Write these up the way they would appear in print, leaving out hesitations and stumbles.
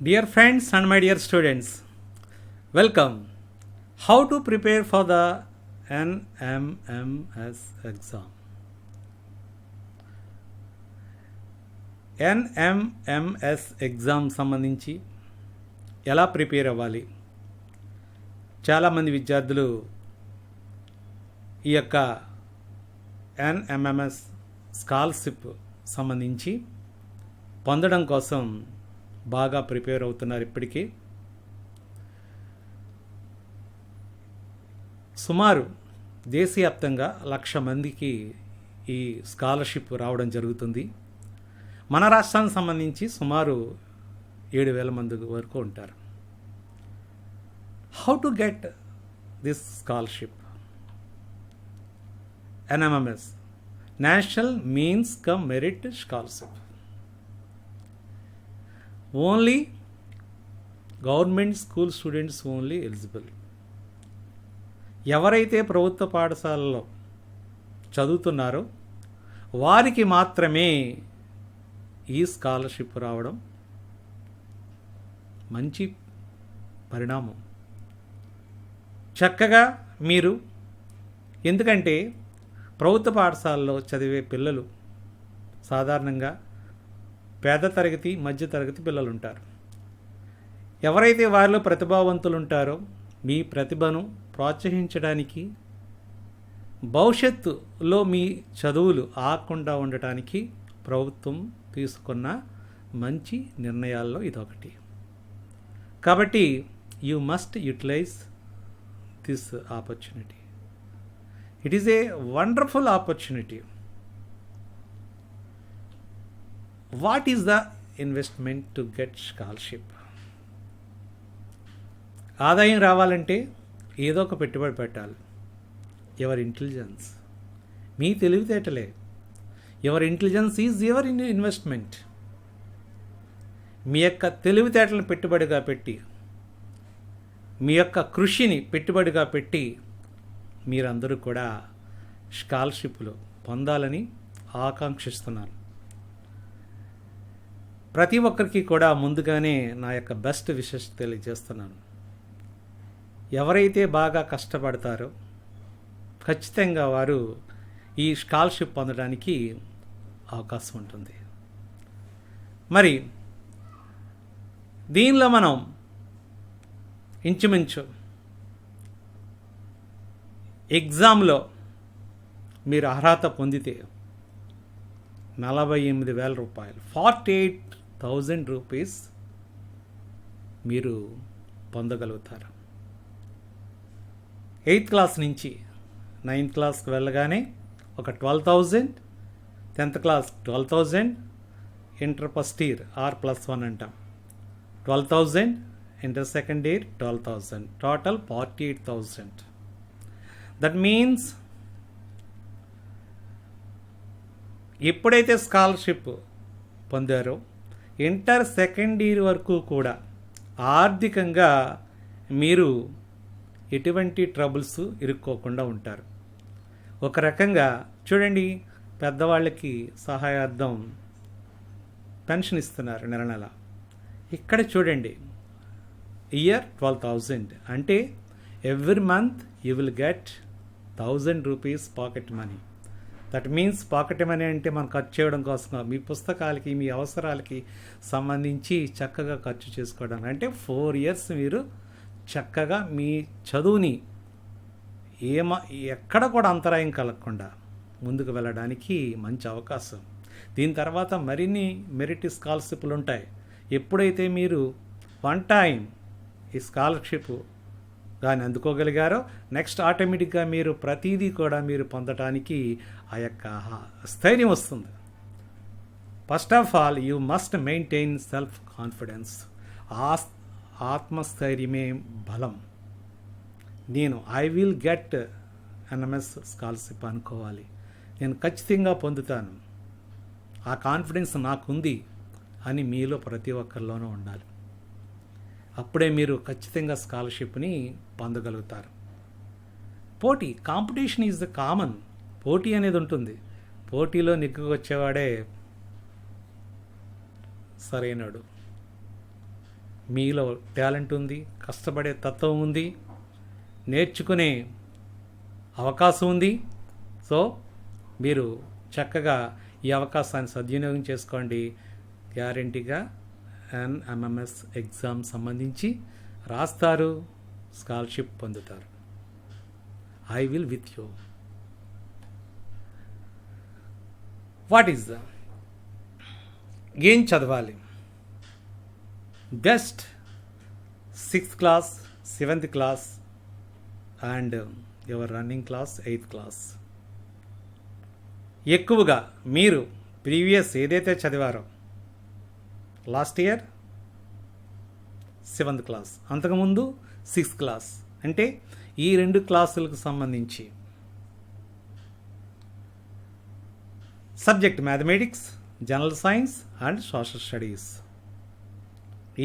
Dear friends and my dear students, welcome. How to prepare for the NMMS exam? NMMS exam సంబంధించి ఎలా prepare అవ్వాలి? చాలామంది విద్యార్థులు ఈ యొక్క NMMS స్కాలర్షిప్ సంబంధించి పొందడం కోసం బాగా ప్రిపేర్ అవుతున్నారు. ఇప్పటికీ సుమారు దేశవ్యాప్తంగా 1,00,000 మందికి ఈ స్కాలర్షిప్ రావడం జరుగుతుంది. మన రాష్ట్రానికి సంబంధించి సుమారు 7,000 మంది వరకు ఉంటారు. How to get this scholarship? NMMS, national means come merit scholarship. Only government school students only eligible. ఎవరైతే ప్రభుత్వ పాఠశాలలో చదువుతున్నారో వారికి మాత్రమే ఈ స్కాలర్షిప్ రావడం మంచి పరిణామం. చక్కగా మీరు, ఎందుకంటే ప్రభుత్వ పాఠశాలలో చదివే పిల్లలు సాధారణంగా పేద తరగతి, మధ్య తరగతి పిల్లలు ఉంటారు. ఎవరైతే వారిలో ప్రతిభావంతులు ఉంటారో మీ ప్రతిభను ప్రోత్సహించడానికి, భవిష్యత్తులో మీ చదువులు ఆగకుండా ఉండటానికి ప్రభుత్వం తీసుకున్న మంచి నిర్ణయాల్లో ఇదొకటి. కాబట్టి you must utilize this opportunity. It is a wonderful opportunity. What is the investment to get scholarship? ఆదాయం రావాలంటే ఏదో ఒక పెట్టుబడి పెట్టాలి. యువర్ ఇంటెలిజెన్స్, మీ తెలివితేటలే. Your intelligence is your investment. మీ యొక్క తెలివితేటలను పెట్టుబడిగా పెట్టి, మీ యొక్క కృషిని పెట్టుబడిగా పెట్టి మీరందరూ కూడా స్కాలర్షిప్లు పొందాలని ఆకాంక్షిస్తున్నాను. ప్రతి ఒక్కరికి కూడా ముందుగానే నా యొక్క బెస్ట్ విషెస్ తెలియజేస్తున్నాను. ఎవరైతే బాగా కష్టపడతారో ఖచ్చితంగా వారు ఈ స్కాలర్షిప్ పొందడానికి అవకాశం ఉంటుంది. మరి దీనిలో మనం ఇంచుమించు ఎగ్జామ్లో మీరు అర్హత పొందితే 48,000 రూపాయలు, 48,000 రూపీస్ మీరు పొందగలుగుతారు. 8th క్లాస్ నుంచి 9th క్లాస్కి వెళ్ళగానే ఒక 12,000, 10th class 12,000, inter first year R+1 అంటాం 12,000, inter second year 12,000, total 48,000. That means ఎప్పుడైతే స్కాలర్షిప్ పొందారో ఇంటర్ సెకండ్ ఇయర్ వరకు కూడా ఆర్థికంగా మీరు ఎటువంటి ట్రబుల్స్ ఇరుక్కోకుండా ఉంటారు. ఒక రకంగా చూడండి, పెద్దవాళ్ళకి సహాయార్థం పెన్షన్ ఇస్తున్నారు నెల నెల. ఇక్కడ చూడండి, ఇయర్ 12,000 అంటే every month you will get 1,000 rupees pocket money. That means pocket money అంటే మనం ఖర్చు చేయడం కోసం, మీ పుస్తకాలకి, మీ అవసరాలకి సంబంధించి చక్కగా ఖర్చు చేసుకోవడం. అంటే 4 years మీరు చక్కగా మీ చదువుని ఎక్కడ కూడా అంతరాయం కలగకుండా ముందుకు వెళ్ళడానికి మంచి అవకాశం. దీని తర్వాత మరిన్ని మెరిట్ స్కాలర్షిప్లు ఉంటాయి. ఎప్పుడైతే మీరు 1 time ఈ స్కాలర్షిప్ కానీ అందుకోగలిగారో నెక్స్ట్ ఆటోమేటిక్గా మీరు ప్రతిదీ కూడా మీరు పొందటానికి ఆ యొక్క స్థైర్యం వస్తుంది. First of all you must maintain self confidence. ఆత్మస్థైర్యమే బలం. నేను I will get NMS scholarship అనుకోవాలి, నేను ఖచ్చితంగా పొందుతాను, ఆ కాన్ఫిడెన్స్ నాకుంది అని మీలో ప్రతి ఒక్కరిలోనూ ఉండాలి. అప్పుడే మీరు ఖచ్చితంగా స్కాలర్షిప్ని పొందగలుగుతారు. పోటీ, కాంపిటీషన్ ఈజ్ ద కామన్. పోటీ అనేది ఉంటుంది. పోటీలో నెగ్గుకొచ్చేవాడే సరైనడు. మీలో టాలెంట్ ఉంది, కష్టపడే తత్వం ఉంది, నేర్చుకునే అవకాశం ఉంది. సో మీరు చక్కగా ఈ అవకాశాన్ని సద్వినియోగం చేసుకోండి. గ్యారంటీగా NMMS ఎగ్జామ్ సంబంధించి రాస్తారు, స్కాలర్షిప్ పొందుతారు. I will with you. What is ఏం చదవాలి? Best 6th class, 7th class and your running class 8th class. ఎక్కువగా మీరు ప్రీవియస్ ఏదైతే చదివారో లాస్ట్ ఇయర్ 7th క్లాస్, అంతకుముందు 6th క్లాస్, అంటే ఈ 2 క్లాసులకు సంబంధించి subject mathematics, general science and social studies.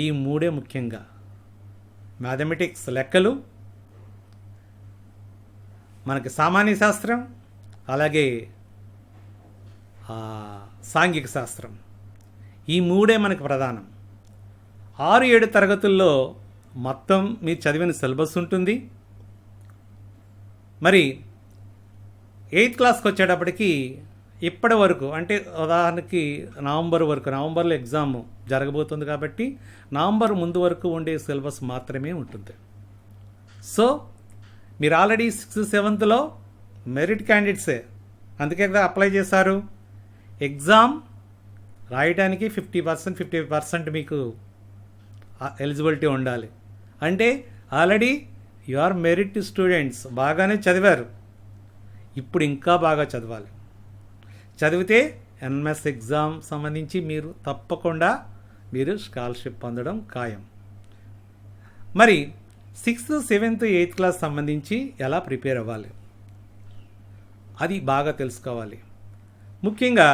ఈ 3 ముఖ్యంగా. మ్యాథమెటిక్స్ లెక్కలు, మనకి సామాన్య శాస్త్రం, అలాగే సాంఘిక శాస్త్రం. ఈ 3 మనకి ప్రధానం. 6-7 తరగతుల్లో మొత్తం మీరు చదివిన సిలబస్ ఉంటుంది. మరి 8th క్లాస్కి వచ్చేటప్పటికి ఇప్పటి వరకు, అంటే ఉదాహరణకి నవంబర్ వరకు, నవంబర్లో ఎగ్జామ్ జరగబోతుంది కాబట్టి నవంబర్ ముందు వరకు ఉండే సిలబస్ మాత్రమే ఉంటుంది. సో మీరు ఆల్రెడీ 6th, 7thలో మెరిట్ క్యాండిడేట్సే, అందుకే కదా అప్లై చేశారు. ఎగ్జామ్ రాయడానికి 50% మీకు ఎలిజిబిలిటీ ఉండాలి. అంటే already you are merit students, బాగానే చదివారు. ఇప్పుడు ఇంకా బాగా చదవాలి. చదివితే NMS ఎగ్జామ్ సంబంధించి మీరు తప్పకుండా స్కాలర్షిప్ పొందడం ఖాయం. మరి 6th, 7th, 8th క్లాస్ సంబంధించి ఎలా ప్రిపేర్ అవ్వాలి అది బాగా తెలుసుకోవాలి. ముఖ్యంగా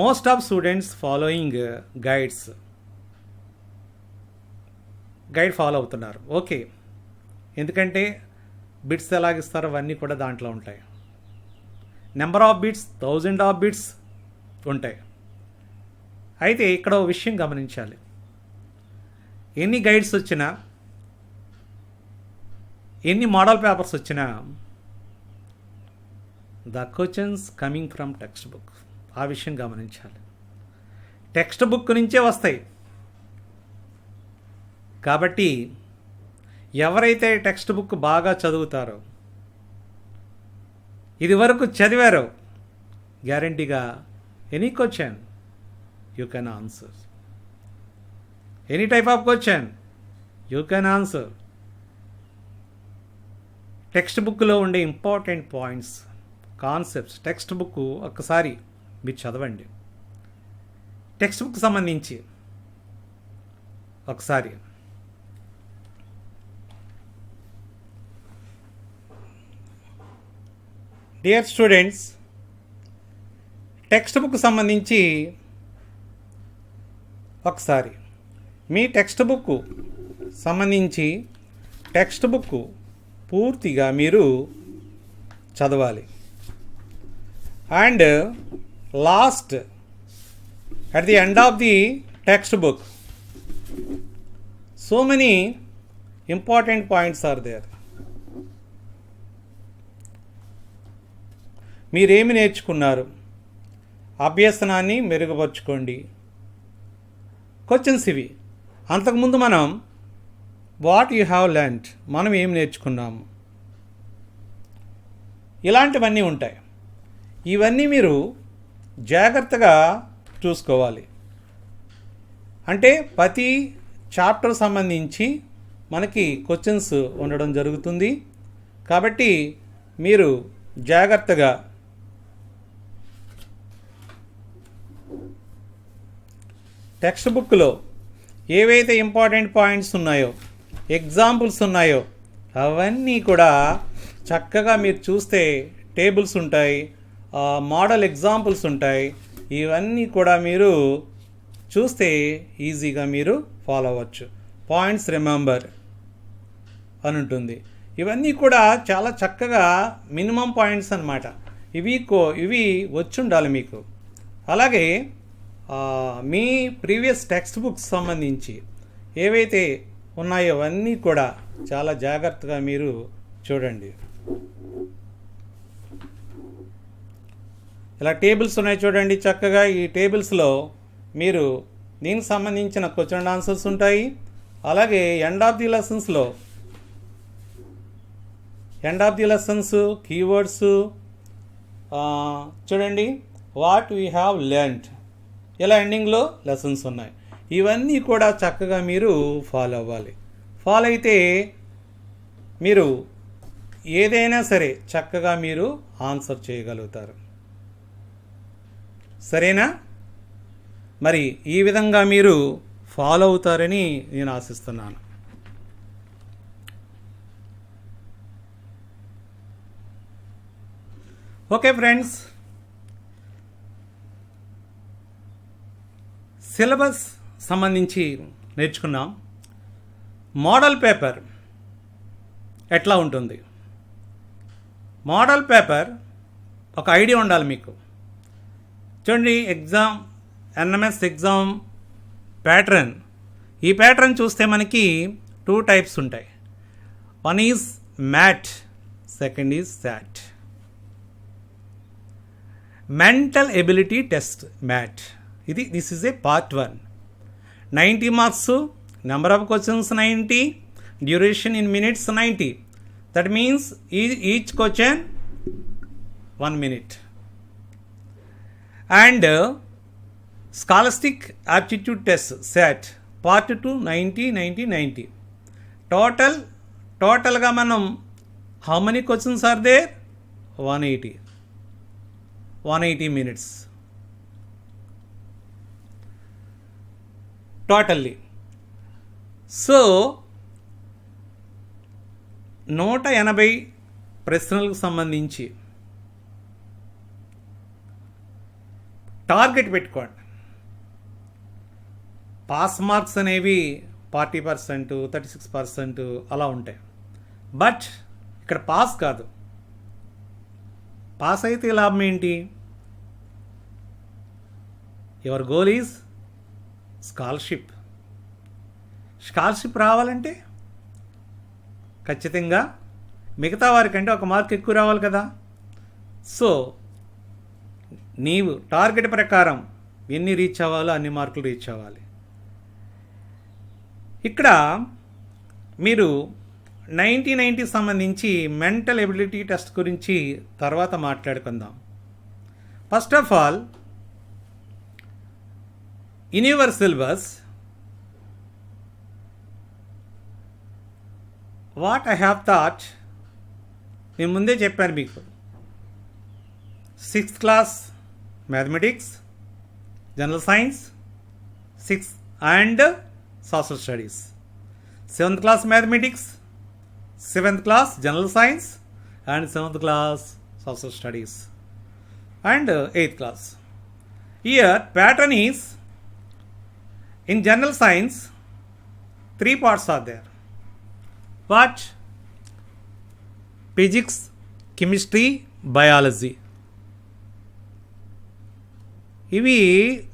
most of students following guide follow అవుతున్నారు. ఓకే, ఎందుకంటే బిట్స్ ఎలాగిస్తారో అవన్నీ కూడా దాంట్లో ఉంటాయి. Number of bits 1000 of bits ఉంటాయి. అయితే ఇక్కడ ఒక విషయం గమనించాలి. ఎన్ని గైడ్స్ వచ్చినా, ఎన్ని మోడల్ పేపర్స్ వచ్చినా, the questions coming from text book. ఆ విషయం గమనించాలి. టెక్స్ట్ బుక్ నుంచే వస్తాయి. కాబట్టి ఎవరైతే టెక్స్ట్ బుక్ బాగా చదువుతారో, ఇది వరకు చదివారో, గ్యారంటీగా any question you can answer. Any type of question you can answer. Text బుక్లో ఉండే important points, concepts, text book ఒక్కసారి మీరు చదవండి. టెక్స్ట్ బుక్ సంబంధించి ఒకసారి డియర్ స్టూడెంట్స్, టెక్స్ట్ బుక్ సంబంధించి ఒకసారి మీ టెక్స్ట్ బుక్ సంబంధించి టెక్స్ట్ బుక్ పూర్తిగా మీరు చదవాలి. And last at the end of the textbook, so many important points are there. మీరేమి నేర్చుకున్నారు, అభ్యసనాన్ని మెరుగుపరుచుకోండి. క్వశ్చన్స్ ఇవి. అంతకుముందు మనం వాట్ యు హ్యావ్ లెర్న్డ్, మనం ఏం నేర్చుకున్నాము, ఇలాంటివన్నీ ఉంటాయి. ఇవన్నీ మీరు జాగ్రత్తగా చూసుకోవాలి. అంటే ప్రతి చాప్టర్ సంబంధించి మనకి క్వశ్చన్స్ ఉండడం జరుగుతుంది. కాబట్టి మీరు జాగ్రత్తగా టెక్స్ట్ బుక్లో ఏవైతే ఇంపార్టెంట్ పాయింట్స్ ఉన్నాయో, ఎగ్జాంపుల్స్ ఉన్నాయో, అవన్నీ కూడా చక్కగా మీరు చూస్తే టేబుల్స్ ఉంటాయి, మోడల్ ఎగ్జాంపుల్స్ ఉంటాయి. ఇవన్నీ కూడా మీరు చూస్తే ఈజీగా మీరు ఫాలో అవ్వచ్చు. పాయింట్స్ రిమెంబర్ అని ఉంటుంది. ఇవన్నీ కూడా చాలా చక్కగా మినిమం పాయింట్స్ అన్నమాట. ఇవి వచ్చి ఉండాలి మీకు. అలాగే మీ ప్రీవియస్ టెక్స్ట్ బుక్స్ సంబంధించి ఏవైతే ఉన్నాయో అవన్నీ కూడా చాలా జాగ్రత్తగా మీరు చూడండి. ఇలా టేబుల్స్ ఉన్నాయి చూడండి. చక్కగా ఈ టేబుల్స్లో మీరు దీనికి సంబంధించిన క్వశ్చన్ అండ్ ఆన్సర్స్ ఉంటాయి. అలాగే end of the lessons keywords చూడండి. వాట్ వీ హ్యావ్ లెర్న్డ్, ఇలా ఎండింగ్లో లెసన్స్ ఉన్నాయి. ఇవన్నీ కూడా చక్కగా మీరు ఫాలో అవ్వాలి. ఫాలో అయితే మీరు ఏదైనా సరే చక్కగా మీరు ఆన్సర్ చేయగలుగుతారు. సరేనా? మరి ఈ విధంగా మీరు ఫాలో అవుతారని నేను ఆశిస్తున్నాను. ఓకే ఫ్రెండ్స్, సిలబస్ సంబంధించి నేర్చుకున్నాం. మోడల్ పేపర్ ఎట్లా ఉంటుంది? మోడల్ పేపర్ ఒక ఐడియా ఉండాలి మీకు. చూడండి, ఎన్ఎంఎస్ ఎగ్జామ్ ప్యాటర్న్. ఈ ప్యాటర్న్ చూస్తే మనకి 2 టైప్స్ ఉంటాయి. One is MAT, second is SAT. Mental ability test MAT. This is a part 1. 90 marks, number of questions 90, duration in minutes 90. That means each question 1 minute. And scholastic aptitude test SAT part 2 90. Total మనం how many questions are there? 180 minutes totally. So 180 ప్రశ్నలకు సంబంధించి target పెట్టుకోండి. Pass marks అనేవి 40%, 36% అలా ఉంటాయి. But ఇక్కడ pass కాదు. Pass అయితే లాభం ఏంటి? Your goal is scholarship. Scholarship రావాలంటే ఖచ్చితంగా మిగతా వారికంటే 1 మార్క్ ఎక్కువ రావాలి కదా. సో నీవు టార్గెట్ ప్రకారం ఎన్ని రీచ్ అవ్వాలో అన్ని మార్కులు రీచ్ అవ్వాలి. ఇక్కడ మీరు 90 సంబంధించి మెంటల్ ఎబిలిటీ టెస్ట్ గురించి తర్వాత మాట్లాడుకుందాం. First of all, in your syllabus what I have thought, నేను ముందే చెప్పాను మీకు. 6th class mathematics, general science 6 and social studies. 7th class mathematics, 7th class general science and 7th class social studies and 8th class. Here pattern is, in general science 3 parts are there. What? Physics, chemistry, biology. ఇవి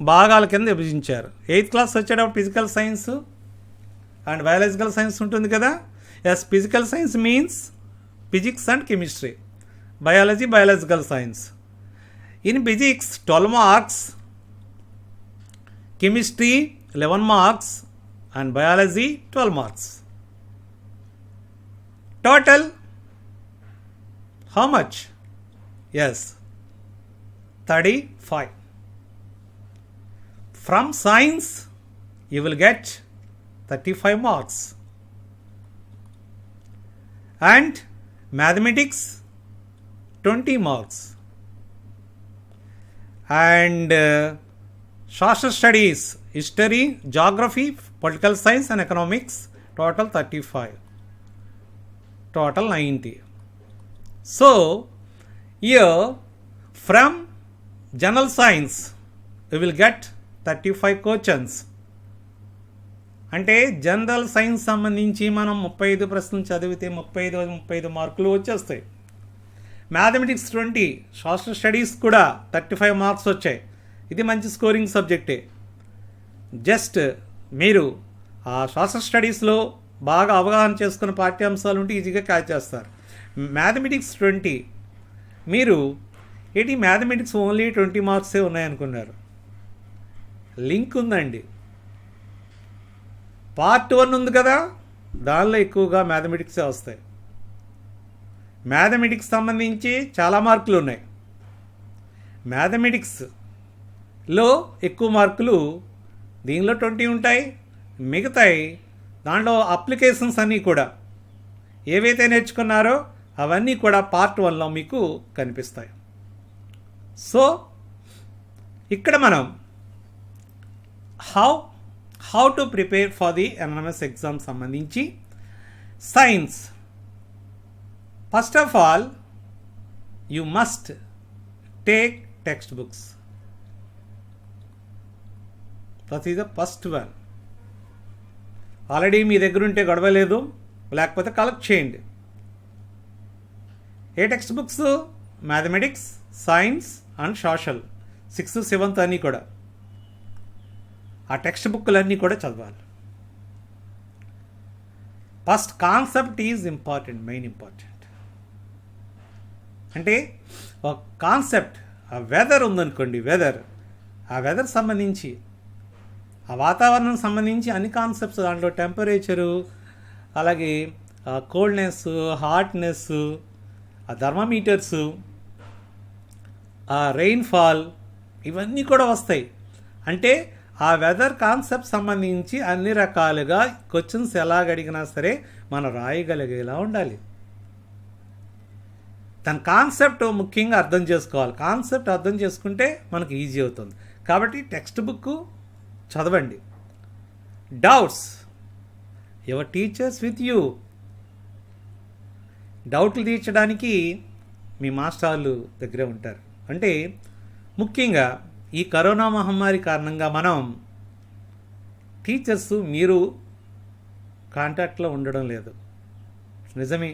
భాగాల కింద విభజించారు. 8th class వచ్చేటప్పుడు physical science and biological science ఉంటుంది కదా. Yes, physical science means physics and chemistry, biological science. In physics 12 marks, chemistry 11 marks and biology 12 marks. Total how much? Yes, 35. From science you will get 35 marks and mathematics 20 marks and social studies, history, geography, political science and economics total 35, total 90. So here from general science you will get 35 questions. అంటే general science సంబంధించి మనం 35 ప్రశ్నలు చదివితే 35 మార్కులు వచ్చేస్తాయి. Mathematics 20, social studies కూడా 35 marks వచ్చాయి. ఇది మంచి స్కోరింగ్ సబ్జెక్టే. జస్ట్ మీరు ఆ సోషల్ స్టడీస్లో బాగా అవగాహన చేసుకున్న పాఠ్యాంశాలు ఉంటే ఈజీగా క్యాచ్ చేస్తారు. మ్యాథమెటిక్స్ 20, మీరు ఏంటి మ్యాథమెటిక్స్ ఓన్లీ 20 మార్క్సే ఉన్నాయనుకున్నారు. లింక్ ఉందండి. పార్ట్ 1 ఉంది కదా, దానిలో ఎక్కువగా మ్యాథమెటిక్సే వస్తాయి. మ్యాథమెటిక్స్ సంబంధించి చాలా మార్కులు ఉన్నాయి. మ్యాథమెటిక్స్లో ఎక్కువ మార్కులు దీనిలో 20 ఉంటాయి. మిగతాయి దాంట్లో అప్లికేషన్స్ అన్నీ కూడా ఏవైతే నేర్చుకున్నారో అవన్నీ కూడా పార్ట్ 1లో మీకు కనిపిస్తాయి. సో ఇక్కడ మనం how to prepare for the NMS exam సంబంధించి science. First of all you must take text books. That is the first one. Already మీ దగ్గర ఉంటే గొడవ లేదు, లేకపోతే కలెక్ట్ చేయండి. ఏ text books? Mathematics, science and social, 6th, 7th అన్నీ కూడా. ఆ టెక్స్ట్ బుక్లన్నీ కూడా చదవాలి. First concept is important, main important. అంటే ఒక కాన్సెప్ట్, ఆ వెదర్ ఉందనుకోండి, ఆ వెదర్ సంబంధించి, ఆ వాతావరణం సంబంధించి అన్ని కాన్సెప్ట్స్ దాంట్లో టెంపరేచరు, అలాగే కోల్డ్నెస్, హాట్నెస్, ఆ థర్మామీటర్సు, ఆ రెయిన్ఫాల్, ఇవన్నీ కూడా వస్తాయి. అంటే ఆ వెదర్ కాన్సెప్ట్ సంబంధించి అన్ని రకాలుగా క్వశ్చన్స్ ఎలాగ అడిగినా సరే మనం రాయగలిగేలా ఉండాలి. తన కాన్సెప్ట్ ముఖ్యంగా అర్థం చేసుకోవాలి. కాన్సెప్ట్ అర్థం చేసుకుంటే మనకు ఈజీ అవుతుంది. కాబట్టి టెక్స్ట్ బుక్ చదవండి. Doubts, your teachers with you. డౌట్లు తీర్చడానికి మీ మాస్టర్లు దగ్గరే ఉంటారు. అంటే ముఖ్యంగా ఈ కరోనా మహమ్మారి కారణంగా మనం టీచర్స్ మీరు కాంటాక్ట్లో ఉండడం లేదు, నిజమే.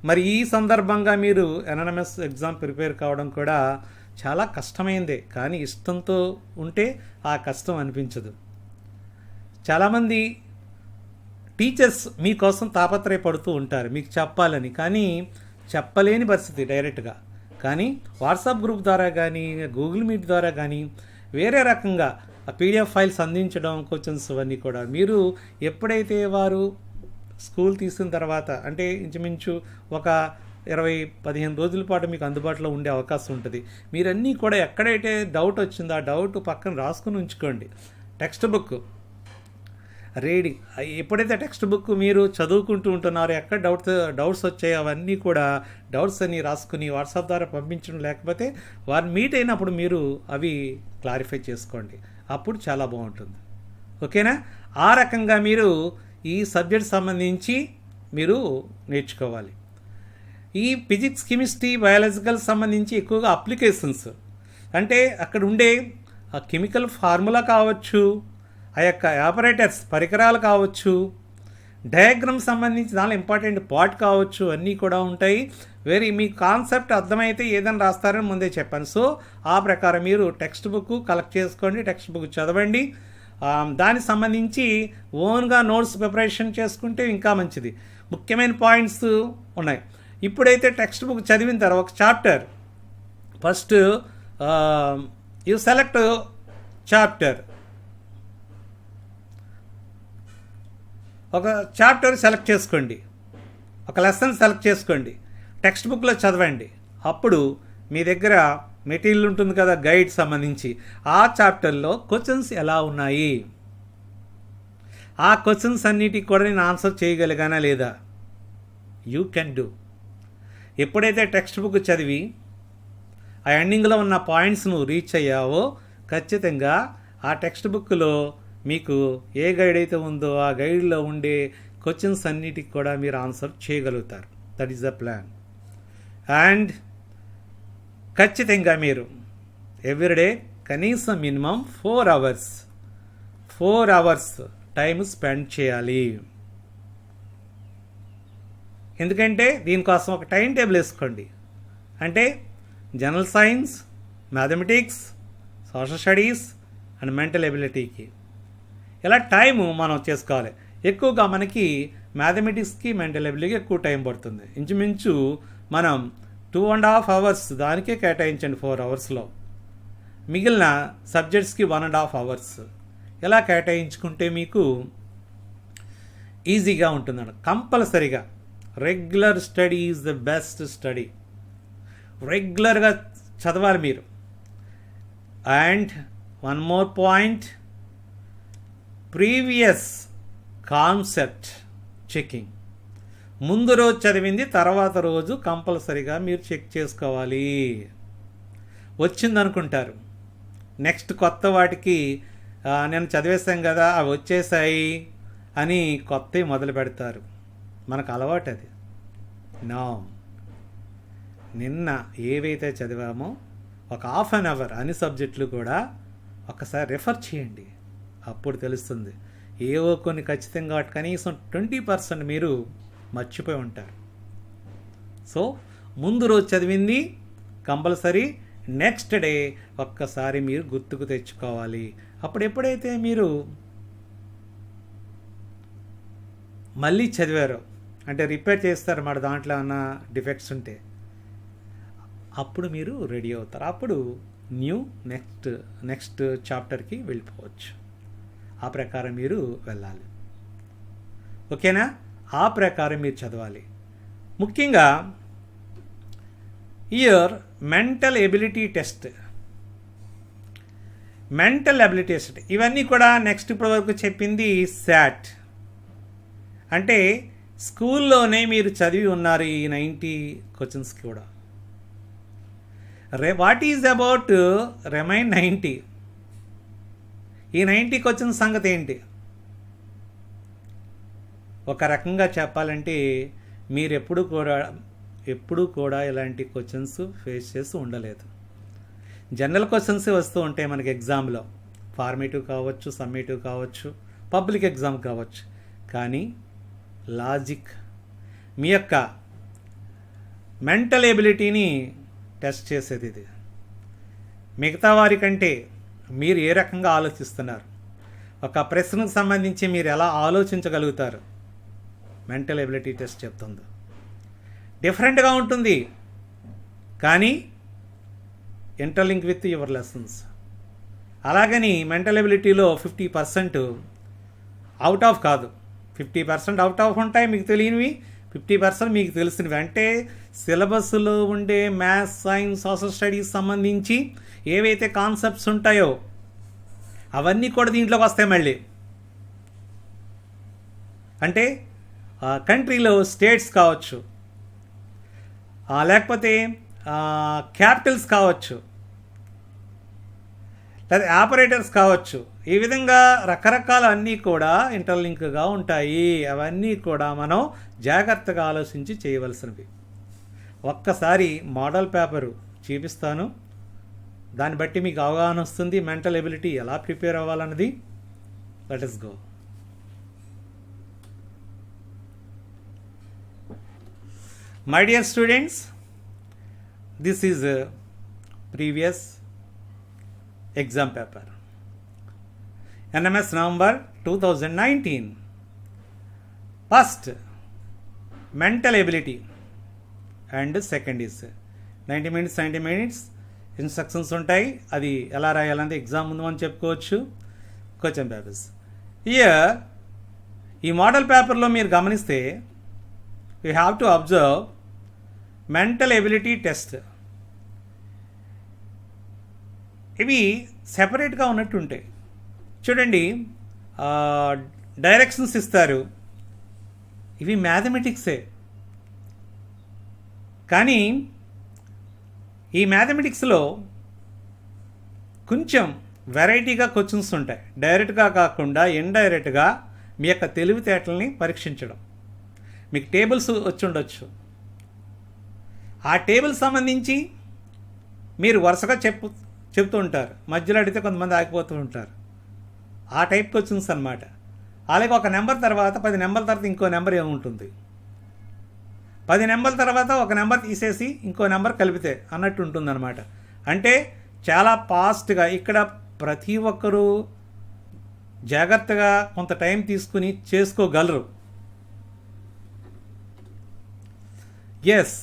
మరి ఈ సందర్భంగా మీరు ఎన్ఎంఎస్ ఎగ్జామ్ ప్రిపేర్ కావడం కూడా చాలా కష్టమైందే. కానీ ఇష్టంతో ఉంటే ఆ కష్టం అనిపించదు. చాలామంది టీచర్స్ మీకోసం తాపత్రయపడుతూ ఉంటారు మీకు చెప్పాలని, కానీ చెప్పలేని పరిస్థితి డైరెక్ట్గా. కానీ వాట్సాప్ గ్రూప్ ద్వారా కానీ, గూగుల్ మీట్ ద్వారా కానీ, వేరే రకంగా ఆ పీడిఎఫ్ ఫైల్స్ అందించడం, క్వశ్చన్స్ అవన్నీ కూడా మీరు ఎప్పుడైతే వారు స్కూల్ తీసిన తర్వాత, అంటే ఇంచుమించు ఒక 20-15 రోజుల పాటు మీకు అందుబాటులో ఉండే అవకాశం ఉంటుంది. మీరన్నీ కూడా ఎక్కడైతే డౌట్ వచ్చిందో ఆ డౌట్ పక్కన రాసుకుని ఉంచుకోండి. Text book ready. ఎప్పుడైతే టెక్స్ట్ బుక్ మీరు చదువుకుంటూ ఉంటున్నారో, ఎక్కడ డౌట్స్ వచ్చాయో అవన్నీ కూడా డౌట్స్ అన్ని రాసుకుని వాట్సాప్ ద్వారా పంపించడం, లేకపోతే వారిని మీట్ అయినప్పుడు మీరు అవి క్లారిఫై చేసుకోండి. అప్పుడు చాలా బాగుంటుంది. ఓకేనా? ఆ రకంగా మీరు ఈ సబ్జెక్ట్ సంబంధించి మీరు నేర్చుకోవాలి. ఈ ఫిజిక్స్, కెమిస్ట్రీ, బయాలజికల్ సంబంధించి ఎక్కువగా అప్లికేషన్స్, అంటే అక్కడ ఉండే ఆ కెమికల్ ఫార్ములా కావచ్చు, ఆ యొక్క ఆపరేటర్స్ పరికరాలు కావచ్చు, డయాగ్రామ్ సంబంధించి దానిలో ఇంపార్టెంట్ పార్ట్ కావచ్చు, అన్నీ కూడా ఉంటాయి. మీ కాన్సెప్ట్ అర్థమైతే ఏదైనా రాస్తారని ముందే చెప్పాను. సో ఆ ప్రకారం మీరు టెక్స్ట్ బుక్ కలెక్ట్ చేసుకోండి, టెక్స్ట్ బుక్ చదవండి. దానికి సంబంధించి ఓన్గా నోట్స్ ప్రిపరేషన్ చేసుకుంటే ఇంకా మంచిది. ముఖ్యమైన పాయింట్స్ ఉన్నాయి. ఇప్పుడైతే టెక్స్ట్ బుక్ చదివిన తర్వాత ఒక chapter, first you select chapter, ఒక చాప్టర్ సెలెక్ట్ చేసుకోండి, ఒక లెసన్ సెలెక్ట్ చేసుకోండి, టెక్స్ట్ బుక్లో చదవండి. అప్పుడు మీ దగ్గర మెటీరియల్ ఉంటుంది కదా, గైడ్ సంబంధించి, ఆ చాప్టర్లో క్వశ్చన్స్ ఎలా ఉన్నాయి, ఆ క్వశ్చన్స్ అన్నిటికి కూడా నేను ఆన్సర్ చేయగలిగానా లేదా, యూ కెన్ డూ. ఎప్పుడైతే టెక్స్ట్ బుక్ చదివి ఆ ఎండింగ్లో ఉన్న పాయింట్స్ను రీచ్ అయ్యావో, ఖచ్చితంగా ఆ టెక్స్ట్ బుక్లో మీకు ఏ గైడ్ అయితే ఉందో ఆ గైడ్లో ఉండే క్వశ్చన్స్ అన్నిటికి కూడా మీరు ఆన్సర్ చేయగలుగుతారు. That is the plan. And ఖచ్చితంగా మీరు ఎవ్రీడే కనీసం మినిమం 4 అవర్స్ టైం స్పెండ్ చేయాలి. ఎందుకంటే దీనికోసం ఒక టైం టేబుల్ వేసుకోండి. అంటే general science, mathematics, social studies and mental ఎబిలిటీకి. ఇలా టైము మనం చేసుకోవాలి. ఎక్కువగా మనకి మ్యాథమెటిక్స్కి మెంటల్ ఎబిలిటీకి ఎక్కువ టైం పడుతుంది. ఇంచుమించు మనం 2.5 hours దానికే కేటాయించండి 4 hours. మిగిలిన సబ్జెక్ట్స్కి 1.5 hours. ఇలా కేటాయించుకుంటే మీకు ఈజీగా ఉంటుందండి. కంపల్సరీగా regular study is the best study. రెగ్యులర్గా చదవాలి మీరు. And one more point, previous concept checking. ముందు రోజు చదివింది తర్వాత రోజు కంపల్సరీగా మీరు చెక్ చేసుకోవాలి. వచ్చిందనుకుంటారు, నెక్స్ట్ కొత్త వాటికి నేను చదివేస్తాం కదా అవి వచ్చేసాయి అని కొత్తవి మొదలు పెడతారు. మనకు అలవాటు అది. నో, నిన్న ఏవైతే చదివామో ఒక 1/2 hour అన్ని సబ్జెక్టులు కూడా ఒకసారి రెఫర్ చేయండి. అప్పుడు తెలుస్తుంది. ఏవో కొన్ని ఖచ్చితంగా కనీసం 20% మీరు మర్చిపోయి ఉంటారు. సో ముందు రోజు చదివింది కంపల్సరీ నెక్స్ట్ డే ఒక్కసారి మీరు గుర్తుకు తెచ్చుకోవాలి. అప్పుడు ఎప్పుడైతే మీరు మళ్ళీ చదివారో, అంటే రిపేర్ చేస్తారు మాట దాంట్లో ఉన్న డిఫెక్ట్స్ ఉంటే, అప్పుడు మీరు రెడీ అవుతారు. అప్పుడు నెక్స్ట్ చాప్టర్కి వెళ్ళిపోవచ్చు. ఆ ప్రకారం మీరు వెళ్ళాలి. ఓకేనా? ఆ ప్రకారం మీరు చదవాలి. ముఖ్యంగా ఇయర్ మెంటల్ ఎబిలిటీ టెస్ట్, ఇవన్నీ కూడా నెక్స్ట్ ఇప్పటి వరకు చెప్పింది శాట్. అంటే స్కూల్లోనే మీరు చదివి ఉన్నారు ఈ 90 క్వశ్చన్స్కి కూడా. What is about remain 90? ఈ 90 క్వశ్చన్స్ సంగతి ఏంటి? ఒక రకంగా చెప్పాలంటే మీరు ఎప్పుడు కూడా ఇలాంటి క్వశ్చన్స్ ఫేస్ చేసి ఉండలేదు. జనరల్ క్వశ్చన్సే వస్తూ ఉంటాయి మనకి ఎగ్జామ్లో. ఫార్మేటివ్ కావచ్చు, సమ్మేటివ్ కావచ్చు, పబ్లిక్ ఎగ్జామ్ కావచ్చు. కానీ లాజిక్, మీ యొక్క మెంటల్ ఎబిలిటీని టెస్ట్ చేసేది ఇది. మిగతా వారికంటే మీరు ఏ రకంగా ఆలోచిస్తున్నారు, ఒక ప్రశ్నకు సంబంధించి మీరు ఎలా ఆలోచించగలుగుతారు, మెంటల్ ఎబిలిటీ టెస్ట్ చెప్తుంది. డిఫరెంట్గా ఉంటుంది, కానీ ఇంటర్లింక్ విత్ యువర్ లెసన్స్. అలాగని మెంటల్ ఎబిలిటీలో 50% అవుట్ ఆఫ్ కాదు, 50% అవుట్ ఆఫ్ ఉంటాయి మీకు తెలియనివి, 50% మీకు తెలిసినవి. అంటే సిలబస్లో ఉండే మ్యాథ్స్, సైన్స్, సోషల్ స్టడీస్ సంబంధించి ఏవైతే కాన్సెప్ట్స్ ఉంటాయో అవన్నీ కూడా దీంట్లోకి వస్తాయి మళ్ళీ. అంటే కంట్రీలో స్టేట్స్ కావచ్చు, లేకపోతే క్యాపిటల్స్ కావచ్చు, లేదా ఆపరేటర్స్ కావచ్చు. ఈ విధంగా రకరకాల అన్నీ కూడా ఇంటర్లింక్గా ఉంటాయి. అవన్నీ కూడా మనం జాగ్రత్తగా ఆలోచించి చేయవలసినవి. ఒక్కసారి మోడల్ పేపరు చూపిస్తాను, దాన్ని బట్టి మీకు అవగాహన వస్తుంది మెంటల్ ఎబిలిటీ ఎలా ప్రిపేర్ అవ్వాలన్నది. Let us go. My dear students, this is a previous exam paper, NMS November 2019. First, mental ability, and second is 90 minutes instructions ఉంటాయి. అది ఎలా రాయాలంటే ఎగ్జామ్ ముందు అని చెప్పుకోవచ్చు. క్వశ్చన్ పేపర్స్ ఇయర్ ఈ మోడల్ పేపర్లో మీరు గమనిస్తే you have to observe mental ability test. ఇవి సెపరేట్గా ఉన్నట్టు ఉంటాయి. చూడండి, డైరెక్షన్స్ ఇస్తారు. ఇవి మ్యాథమెటిక్సే, కానీ ఈ మ్యాథమెటిక్స్లో కొంచెం వెరైటీగా క్వశ్చన్స్ ఉంటాయి. డైరెక్ట్గా కాకుండా ఇండైరెక్ట్గా మీ యొక్క తెలివితేటల్ని పరీక్షించడం. మీకు టేబుల్స్ వచ్చి ఉండొచ్చు, ఆ టేబుల్ సంబంధించి మీరు వరుసగా చెప్తూ ఉంటారు, మధ్యలో అడిగితే కొంతమంది ఆగిపోతూ ఉంటారు. ఆ టైప్ క్వశ్చన్స్ అనమాట. అలాగే ఒక నెంబర్ తర్వాత 10 నెంబర్ల తర్వాత ఇంకో నెంబర్ ఏముంటుంది, 10 నెంబర్ల తర్వాత ఒక నెంబర్ తీసేసి ఇంకో నెంబర్ కలిపితే అన్నట్టు ఉంటుందన్నమాట. అంటే చాలా ఫాస్ట్గా ఇక్కడ ప్రతి ఒక్కరూ జాగ్రత్తగా కొంత టైం తీసుకుని చేసుకోగలరు. ఎస్,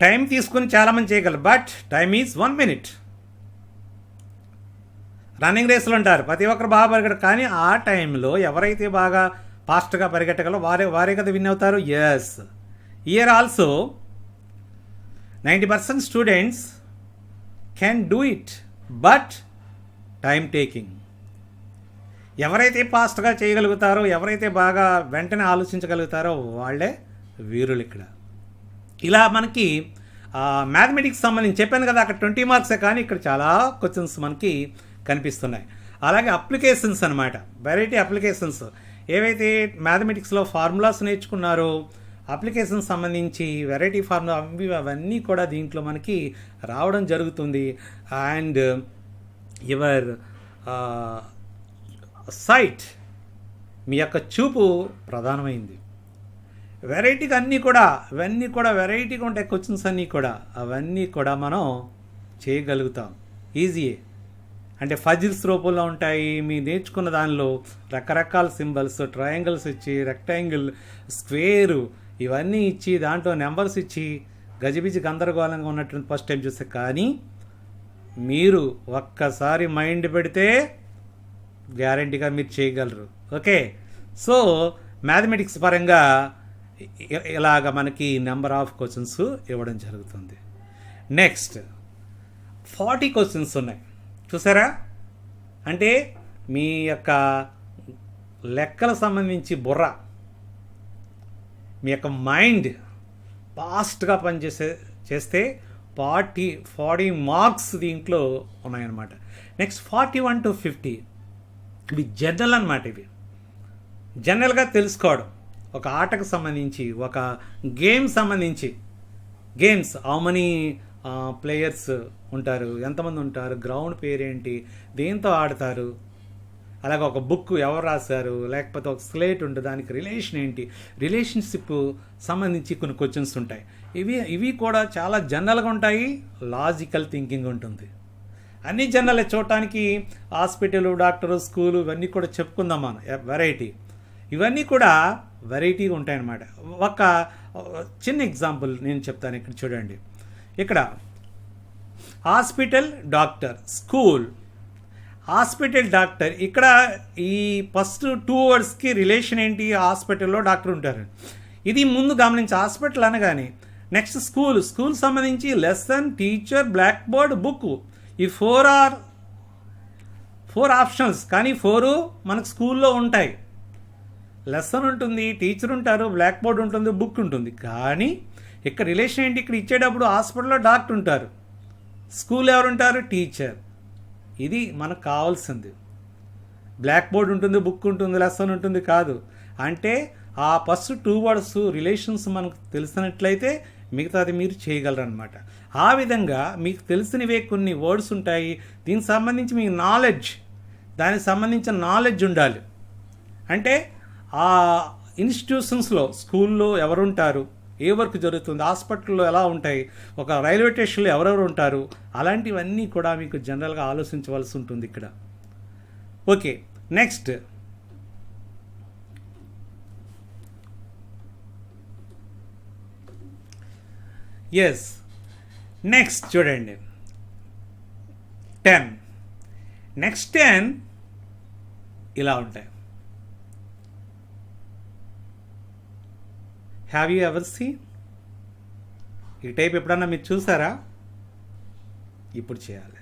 టైం తీసుకుని చాలామంది చేయగలరు, but time is 1 minute. Running రేసులు ఉంటారు, ప్రతి ఒక్కరు బాగా పరిగెట్టరు, కానీ ఆ టైంలో ఎవరైతే బాగా ఫాస్ట్గా పరిగెట్టగలరో వారే కదా విన్ అవుతారు. Yes, year also 90% students can do it, but time taking. ఎవరైతే ఫాస్ట్గా చేయగలుగుతారో, ఎవరైతే బాగా వెంటనే ఆలోచించగలుగుతారో వాళ్ళే వీరులు ఇక్కడ. ఇలా మనకి మ్యాథమెటిక్స్ సంబంధించి చెప్పాను కదా, అక్కడ 20 మార్క్సే, కానీ ఇక్కడ చాలా క్వశ్చన్స్ మనకి కనిపిస్తున్నాయి. అలాగే అప్లికేషన్స్ అనమాట, వెరైటీ అప్లికేషన్స్. ఏవైతే మ్యాథమెటిక్స్లో ఫార్ములాస్ నేర్చుకున్నారో అప్లికేషన్స్ సంబంధించి వెరైటీ ఫార్ములా అవన్నీ కూడా దీంట్లో మనకి రావడం జరుగుతుంది. అండ్ యువర్ సైట్, మీ యొక్క చూపు ప్రధానమైంది. వెరైటీగా ఇవన్నీ కూడా వెరైటీగా ఉంటాయి క్వశ్చన్స్ అన్నీ కూడా, అవన్నీ కూడా మనం చేయగలుగుతాం ఈజీయే. అంటే ఫజిల్స్ రూపంలో ఉంటాయి. మీరు నేర్చుకున్న దానిలో రకరకాల సింబల్స్, ట్రయాంగిల్స్ ఇచ్చి, రెక్టాంగిల్, స్క్వేరు ఇవన్నీ ఇచ్చి, దాంట్లో నెంబర్స్ ఇచ్చి గజిబిజి గందరగోళంగా ఉన్నటువంటి ఫస్ట్ టైం చూస్తే, కానీ మీరు ఒక్కసారి మైండ్ పెడితే గ్యారంటీగా మీరు చేయగలరు. ఓకే, సో మ్యాథమెటిక్స్ పరంగా ఇలాగ మనకి నెంబర్ ఆఫ్ క్వశ్చన్స్ ఇవ్వడం జరుగుతుంది. నెక్స్ట్ 40 క్వశ్చన్స్ ఉన్నాయి, చూసారా? అంటే మీ యొక్క లెక్కల సంబంధించి బుర్ర, మీ యొక్క మైండ్ ఫాస్ట్గా చేస్తే 40 మార్క్స్ దీంట్లో ఉన్నాయన్నమాట. నెక్స్ట్ 41 to 50 ఇవి జనరల్ అనమాట. ఇవి జనరల్గా తెలుసుకోవడం, ఒక ఆటకు సంబంధించి, ఒక గేమ్ సంబంధించి. గేమ్స్ హౌ మనీ ప్లేయర్స్ ఉంటారు, ఎంతమంది ఉంటారు, గ్రౌండ్ పేరేంటి, దేంతో ఆడతారు, అలాగే ఒక బుక్ ఎవరు రాశారు, లేకపోతే ఒక స్లేట్ ఉంటుంది, దానికి రిలేషన్ ఏంటి, రిలేషన్షిప్ సంబంధించి కొన్ని క్వశ్చన్స్ ఉంటాయి. ఇవి కూడా చాలా జనరల్గా ఉంటాయి, లాజికల్ థింకింగ్ ఉంటుంది. అన్ని జనరల్ చూడటానికి హాస్పిటల్, డాక్టరు, స్కూలు ఇవన్నీ కూడా చెప్పుకుందాం మనం. వెరైటీ ఇవన్నీ కూడా వెరైటీగా ఉంటాయన్నమాట. ఒక చిన్న ఎగ్జాంపుల్ నేను చెప్తాను. ఇక్కడ చూడండి, ఇక్కడ hospital, doctor, school. Hospital, doctor, ఇక్కడ ఈ ఫస్ట్ 2 wordsకి రిలేషన్ ఏంటి? హాస్పిటల్లో డాక్టర్ ఉంటారు, ఇది ముందు గమనించి. హాస్పిటల్ అనగానే నెక్స్ట్ స్కూల్ సంబంధించి lesson, teacher, black board, book. ఈ 4 ఆప్షన్స్, కానీ 4 మనకు స్కూల్లో ఉంటాయి. లెసన్ ఉంటుంది, టీచర్ ఉంటారు, బ్లాక్ బోర్డ్ ఉంటుంది, బుక్ ఉంటుంది. కానీ ఇక్కడ రిలేషన్ ఏంటి? ఇక్కడ ఇచ్చేటప్పుడు హాస్పిటల్లో డాక్టర్ ఉంటారు, స్కూల్ ఎవరు ఉంటారు? టీచర్. ఇది మనకు కావాల్సింది. బ్లాక్ బోర్డ్ ఉంటుంది, బుక్ ఉంటుంది, లెసన్ ఉంటుంది కాదు. అంటే ఆ ఫస్ట్ 2 words రిలేషన్స్ మనకు తెలిసినట్లయితే మిగతాది మీరు చేయగలరు అనమాట. ఆ విధంగా మీకు తెలిసినవే కొన్ని వర్డ్స్ ఉంటాయి, దీనికి సంబంధించి మీకు దానికి సంబంధించిన నాలెడ్జ్ ఉండాలి. అంటే ఆ ఇన్స్టిట్యూషన్స్లో, స్కూల్లో ఎవరుంటారు, ఏ వర్క్ జరుగుతుంది, హాస్పిటల్లో ఎలా ఉంటాయి, ఒక రైల్వే స్టేషన్లో ఎవరెవరు ఉంటారు, అలాంటివన్నీ కూడా మీకు జనరల్గా ఆలోచించవలసి ఉంటుంది ఇక్కడ. ఓకే, నెక్స్ట్ నెక్స్ట్ చూడండి 10. నెక్స్ట్ 10 ఇలా ఉంటాయి. Have you ever seen? ఈ టైప్ ఎప్పుడన్నా మీరు చూసారా? ఇప్పుడు చేయాలి.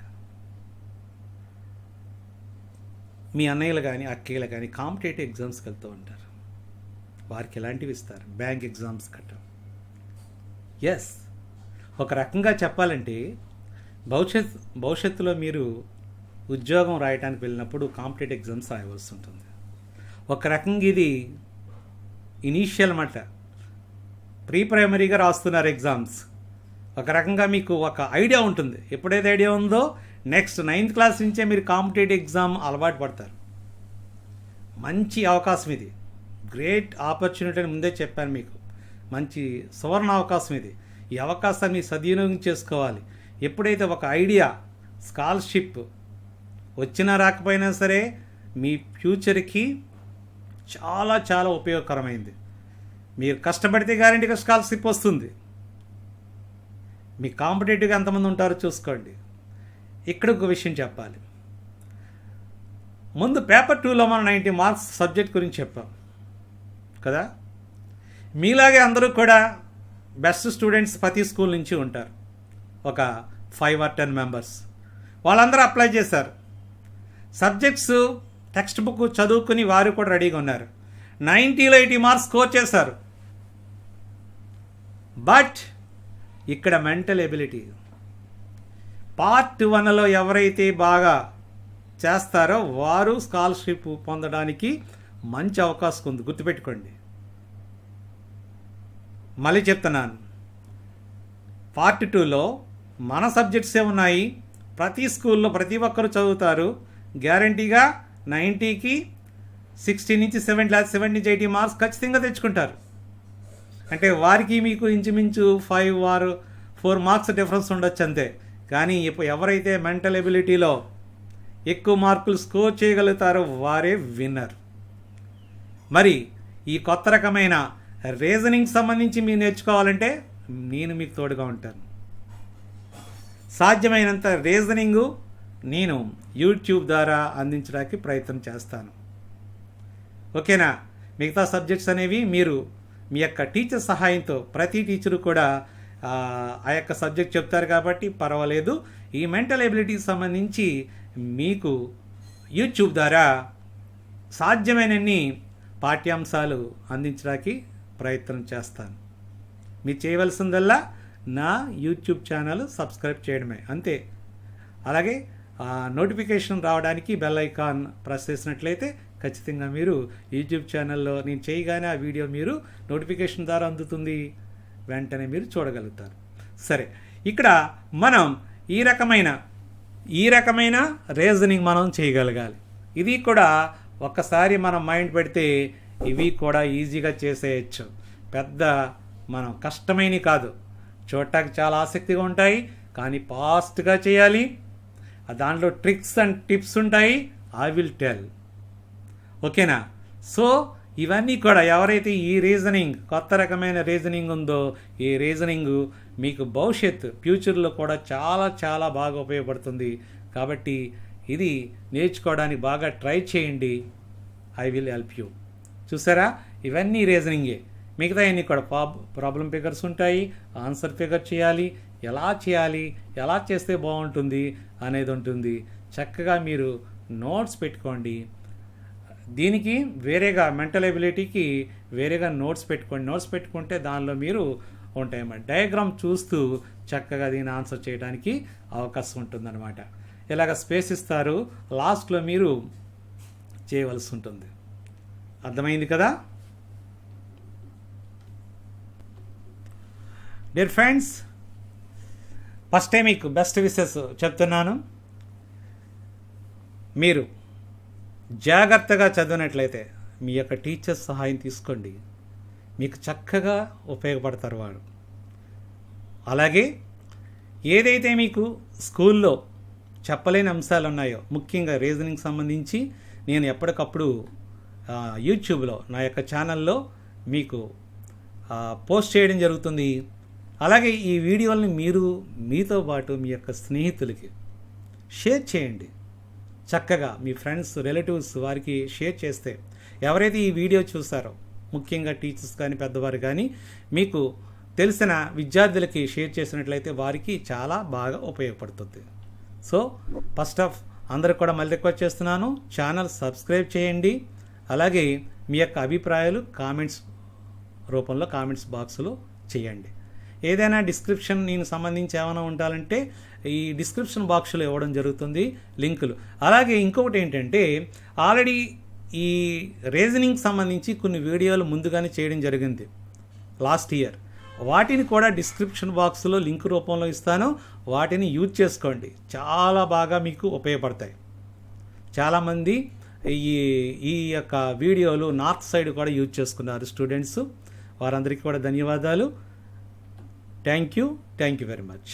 మీ అన్నయ్యలు కానీ అక్కయ్యలు కానీ కాంపిటేటివ్ ఎగ్జామ్స్కి వెళ్తూ ఉంటారు, వారికి ఎలాంటివి ఇస్తారు? బ్యాంక్ ఎగ్జామ్స్ కట్ట. ఎస్, ఒక రకంగా చెప్పాలంటే భవిష్యత్తులో మీరు ఉద్యోగం రాయడానికి వెళ్ళినప్పుడు కాంపిటేటివ్ ఎగ్జామ్స్ రాయవలసి ఉంటుంది. ఒక రకంగా ఇది ఇనీషియల్ మాట, ప్రీ ప్రైమరీగా రాస్తున్నారు ఎగ్జామ్స్. ఒక రకంగా మీకు ఒక ఐడియా ఉంటుంది. ఎప్పుడైతే ఐడియా ఉందో నెక్స్ట్ 9th క్లాస్ నుంచే మీరు కాంపిటేటివ్ ఎగ్జామ్ అలవాటు పడతారు. మంచి అవకాశం ఇది, గ్రేట్ ఆపర్చునిటీ అని ముందే చెప్పాను మీకు. మంచి సువర్ణ అవకాశం ఇది. ఈ అవకాశాన్ని సద్వినియోగం చేసుకోవాలి. ఎప్పుడైతే ఒక ఐడియా స్కాలర్షిప్ వచ్చినా రాకపోయినా సరే మీ ఫ్యూచర్కి చాలా చాలా ఉపయోగకరమైంది. మీరు కష్టపడితే గ్యారెంటీగా స్కాలర్షిప్ వస్తుంది. మీ కాంపిటేటివ్గా ఎంతమంది ఉంటారో చూసుకోండి. ఇక్కడ ఒక విషయం చెప్పాలి. ముందు పేపర్ 2లో మనం 90 మార్క్స్ సబ్జెక్ట్ గురించి చెప్పాం కదా. మీలాగే అందరూ కూడా బెస్ట్ స్టూడెంట్స్ ప్రతి స్కూల్ నుంచి ఉంటారు, ఒక 5 or 10 మెంబర్స్. వాళ్ళందరూ అప్లై చేశారు. సబ్జెక్ట్స్ టెక్స్ట్ బుక్ చదువుకుని వారు కూడా రెడీగా ఉన్నారు. 90లో 80 మార్క్స్ స్కోర్ చేశారు. బట్ ఇక్కడ మెంటల్ ఎబిలిటీ పార్ట్ 1లో ఎవరైతే బాగా చేస్తారో వారు స్కాలర్షిప్ పొందడానికి మంచి అవకాశం ఉంది, గుర్తుపెట్టుకోండి. మళ్ళీ చెప్తున్నాను, పార్ట్ 2లో మన సబ్జెక్ట్సే ఉన్నాయి. ప్రతి స్కూల్లో ప్రతి ఒక్కరు చదువుతారు. గ్యారంటీగా 90కి 60 నుంచి 70 లేదా 70 నుంచి 80 మార్క్స్ ఖచ్చితంగా తెచ్చుకుంటారు. అంటే వారికి మీకు ఇంచుమించు 5 or 4 మార్క్స్ డిఫరెన్స్ ఉండొచ్చు అంతే. కానీ ఇప్పుడు ఎవరైతే మెంటల్ ఎబిలిటీలో ఎక్కువ మార్కులు స్కోర్ చేయగలుగుతారో వారే విన్నర్. మరి ఈ కొత్త రకమైన రీజనింగ్ సంబంధించి మీరు నేర్చుకోవాలంటే నేను మీకు తోడుగా ఉంటాను. సాధ్యమైనంత రీజనింగు నేను యూట్యూబ్ ద్వారా అందించడానికి ప్రయత్నం చేస్తాను. ఓకేనా. మిగతా సబ్జెక్ట్స్ అనేవి మీరు మీ యొక్క టీచర్ సహాయంతో, ప్రతి టీచరు కూడా ఆ యొక్క సబ్జెక్ట్ చెప్తారు కాబట్టి పర్వాలేదు. ఈ మెంటల్ ఎబిలిటీకి సంబంధించి మీకు యూట్యూబ్ ద్వారా సాధ్యమైనన్ని పాఠ్యాంశాలు అందించడానికి ప్రయత్నం చేస్తాను. మీరు చేయవలసిందల్లా నా యూట్యూబ్ ఛానల్ సబ్స్క్రైబ్ చేయడమే, అంతే. అలాగే నోటిఫికేషన్ రావడానికి బెల్ ఐకాన్ ప్రెస్ చేసినట్లయితే ఖచ్చితంగా మీరు యూట్యూబ్ ఛానల్లో నేను చేయగానే ఆ వీడియో మీరు నోటిఫికేషన్ ద్వారా అందుతుంది, వెంటనే మీరు చూడగలుగుతారు. సరే, ఇక్కడ మనం ఈ రకమైన రీజనింగ్ మనం చేయగలగాలి. ఇది కూడా ఒక్కసారి మనం మైండ్ పెడితే ఇవి కూడా ఈజీగా చేసేయచ్చు. పెద్ద మనం కష్టమైనవి కాదు, చూడటానికి చాలా ఆసక్తిగా ఉంటాయి, కానీ ఫాస్ట్గా చేయాలి. దాంట్లో ట్రిక్స్ అండ్ టిప్స్ ఉంటాయి, ఐ విల్ టెల్. ఓకేనా. సో ఇవన్నీ కూడా ఎవరైతే ఈ రీజనింగ్, కొత్త రకమైన రీజనింగ్ ఉందో, ఈ రీజనింగ్ మీకు భవిష్యత్తు ఫ్యూచర్లో కూడా చాలా చాలా బాగా ఉపయోగపడుతుంది. కాబట్టి ఇది నేర్చుకోవడానికి బాగా ట్రై చేయండి. I will help you. చూసారా, ఇవన్నీ రీజనింగే. మిగతా అన్నీ కూడా ప్రాబ్లం ఫిగర్స్ ఉంటాయి, ఆన్సర్ ఫిగర్ చేయాలి, ఎలా చేస్తే బాగుంటుంది అనేది ఉంటుంది. చక్కగా మీరు నోట్స్ పెట్టుకోండి. దీనికి వేరేగా మెంటల్ ఎబిలిటీకి వేరేగా నోట్స్ పెట్టుకోండి. నోట్స్ పెట్టుకుంటే దానిలో మీరు ఉంటాయన్నమాట. డయాగ్రామ్ చూస్తూ చక్కగా దీన్ని ఆన్సర్ చేయడానికి అవకాశం ఉంటుందన్నమాట. ఇలాగ స్పేస్ ఇస్తారు, లాస్ట్లో మీరు చేయవలసి ఉంటుంది. అర్థమైంది కదా. డియర్ ఫ్రెండ్స్, ఫస్ట్ టైం మీకు బెస్ట్ విషెస్ చెప్తున్నాను. మీరు జాగ్రత్తగా చదివినట్లయితే మీ యొక్క టీచర్ సహాయం తీసుకోండి, మీకు చక్కగా ఉపయోగపడతారు వారు. అలాగే ఏదైతే మీకు స్కూల్లో చెప్పలేని అంశాలు ఉన్నాయో, ముఖ్యంగా రీజనింగ్ సంబంధించి నేను ఎప్పటికప్పుడు యూట్యూబ్లో నా యొక్క ఛానల్లో మీకు పోస్ట్ చేయడం జరుగుతుంది. అలాగే ఈ వీడియోల్ని మీరు మీతో పాటు మీ యొక్క స్నేహితులకి షేర్ చేయండి. చక్కగా మీ ఫ్రెండ్స్, రిలేటివ్స్ వారికి షేర్ చేస్తే, ఎవరైతే ఈ వీడియో చూస్తారో, ముఖ్యంగా టీచర్స్ కానీ పెద్దవారు కానీ, మీకు తెలిసిన విద్యార్థులకి షేర్ చేసినట్లయితే వారికి చాలా బాగా ఉపయోగపడుతుంది. సో ఫస్ట్ ఆఫ్ అందరూ కూడా మళ్ళీ రిక్వెస్ట్ చేస్తున్నాను, ఛానల్ సబ్స్క్రైబ్ చేయండి. అలాగే మీ యొక్క అభిప్రాయాలు కామెంట్స్ రూపంలో కామెంట్స్ బాక్స్లో చేయండి. ఏదైనా డిస్క్రిప్షన్ నేను సంబంధించి ఏమైనా ఉండాలంటే ఈ డిస్క్రిప్షన్ బాక్స్లో ఇవ్వడం జరుగుతుంది లింకులు. అలాగే ఇంకొకటి ఏంటంటే, ఆల్రెడీ ఈ రీజనింగ్ సంబంధించి కొన్ని వీడియోలు ముందుగానే చేయడం జరిగింది లాస్ట్ ఇయర్. వాటిని కూడా డిస్క్రిప్షన్ బాక్స్లో లింక్ రూపంలో ఇస్తాను, వాటిని యూజ్ చేసుకోండి. చాలా బాగా మీకు ఉపయోగపడతాయి. చాలామంది ఈ యొక్క వీడియోలు నార్త్ సైడ్ కూడా యూజ్ చేసుకున్నారు స్టూడెంట్స్. వారందరికీ కూడా ధన్యవాదాలు. Thank you very much.